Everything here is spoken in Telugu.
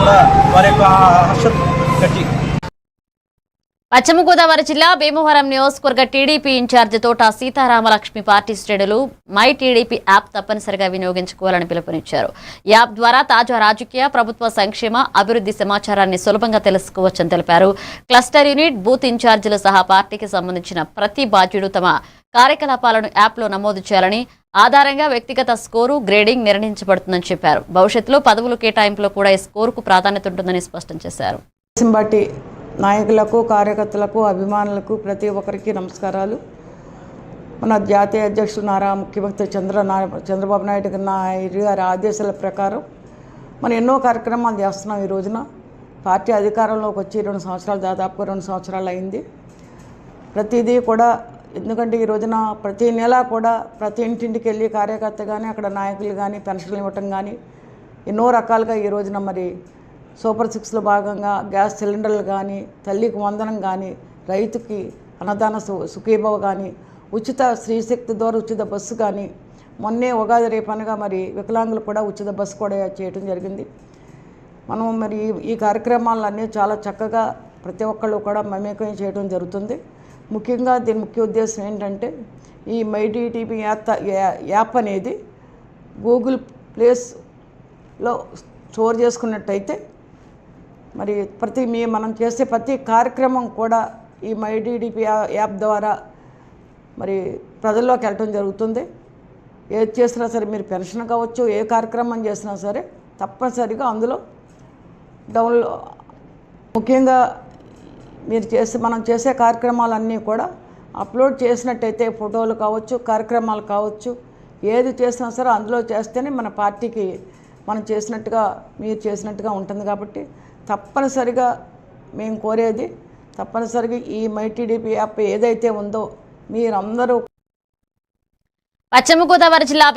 కూడా వారి యొక్క హర్షం గట్టి. పశ్చిమ గోదావరి జిల్లా భీమవరం నియోజకవర్గ టీడీపీ ఇన్ఛార్జి తోట సీతారామలక్ష్మి పార్టీ శ్రేణులు మై టీడీపీ యాప్ తప్పనిసరిగా వినియోగించుకోవాలని పిలుపునిచ్చారు. యాప్ ద్వారా తాజా రాజకీయ, ప్రభుత్వ సంక్షేమ, అభివృద్ధి సమాచారాన్ని సులభంగా తెలుసుకోవచ్చని తెలిపారు. క్లస్టర్ యూనిట్, బూత్ ఇన్ఛార్జీలు సహా పార్టీకి సంబంధించిన ప్రతి బాధ్యుడు తమ కార్యకలాపాలను యాప్లో నమోదు చేయాలని, ఆధారంగా వ్యక్తిగత స్కోరు, గ్రేడింగ్ నిర్ణయించబడుతుందని చెప్పారు. భవిష్యత్తులో పదవుల కేటాయింపులో కూడా ఈ స్కోరుకు ప్రాధాన్యత ఉంటుందని స్పష్టం చేశారు. నాయకులకు, కార్యకర్తలకు, అభిమానులకు ప్రతి ఒక్కరికి నమస్కారాలు. మన జాతీయ అధ్యక్షుడు ముఖ్యమంత్రి చంద్రబాబు నాయుడు గారి ఆదేశాల ప్రకారం మనం ఎన్నో కార్యక్రమాలు చేస్తున్నాం. ఈ రోజున పార్టీ అధికారంలోకి వచ్చి 2 సంవత్సరాలు, దాదాపుగా 2 సంవత్సరాలు అయింది. ప్రతిదీ కూడా, ఎందుకంటే ఈ రోజున ప్రతి నెల కూడా ప్రతి ఇంటింటికి వెళ్ళి కార్యకర్త కానీ, అక్కడ నాయకులు కానీ పెన్షన్లు ఇవ్వటం కానీ ఎన్నో రకాలుగా ఈ రోజున మరి సూపర్ 6లో భాగంగా గ్యాస్ సిలిండర్లు కానీ, తల్లికి వందనం కానీ, రైతుకి అన్నదాన సుఖీభవ కానీ, ఉచిత స్త్రీశక్తి ద్వారా ఉచిత బస్సు కానీ, మొన్నే ఉగాది రేపనగా మరి వికలాంగులు కూడా ఉచిత బస్సు కూడా చేయడం జరిగింది. మనం మరి ఈ కార్యక్రమాలన్నీ చాలా చక్కగా ప్రతి ఒక్కళ్ళు కూడా మమేకం చేయడం జరుగుతుంది. ముఖ్యంగా దీని ముఖ్య ఉద్దేశం ఏంటంటే, ఈ మై టీడీపీ యాప్ అనేది గూగుల్ ప్లేస్లో స్టోర్ చేసుకున్నట్టయితే మరి మనం చేసే ప్రతి కార్యక్రమం కూడా ఈ మై టీడీపీ యాప్ ద్వారా మరి ప్రజల్లోకి వెళ్ళటం జరుగుతుంది. ఏది చేసినా సరే, మీరు పెన్షన్ కావచ్చు, ఏ కార్యక్రమం చేసినా సరే తప్పనిసరిగా అందులో ముఖ్యంగా మనం చేసే కార్యక్రమాలన్నీ కూడా అప్లోడ్ చేసినట్టయితే ఫోటోలు కావచ్చు, కార్యక్రమాలు కావచ్చు, ఏది చేసినా సరే అందులో చేస్తేనే మన పార్టీకి మనం చేసినట్టుగా, మీరు చేసినట్టుగా ఉంటుంది. కాబట్టి తప్పనిసరిగా మేము కోరేది, తప్పనిసరిగా ఈ మై టీడీపీ యాప్ ఏదైతే ఉందో మీరందరూ. పశ్చిమ గోదావరి జిల్లా